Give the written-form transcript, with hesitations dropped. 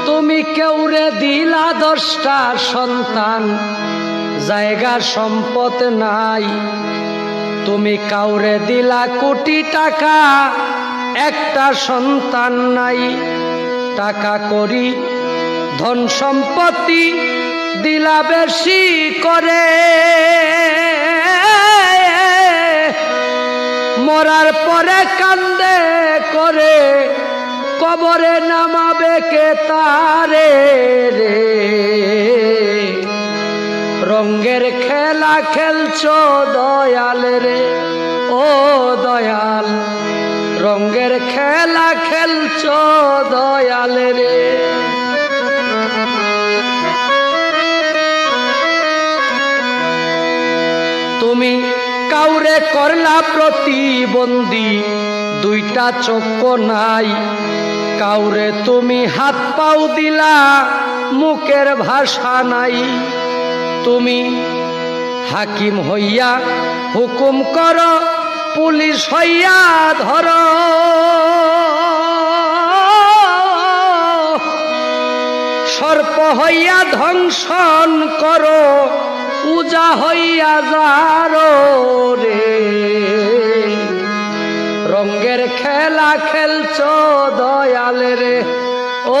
তুমি কেউরে দিলা 10টা সন্তান, জায়গা সম্পদ নাই। তুমি কাউরে দিলা কোটি টাকা, একটা সন্তান নাই। টাকা করি ধন সম্পত্তি দিলা বেশি করে, মরার পরে কান্দে করে কবরে নামাবে কে তারে রে। রঙ্গের খেলা খেলছো দয়াল রে, ও দয়াল রঙ্গের খেলা খেলছো দয়াল রে। তুমি কাউরে করলা প্রতিবন্ধী, 2টা চক্ষু নাই। কাউরে তুমি হাত পাও দিলা, মুখের ভাষা নাই। তুমি হাকিম হইয়া হুকুম করো, পুলিশ হইয়া ধরো। সর্প হইয়া ধ্বংসন করো, উজা হইয়া যারো রে। রঙ্গের খেলা খেলছো দয়াল রে, ও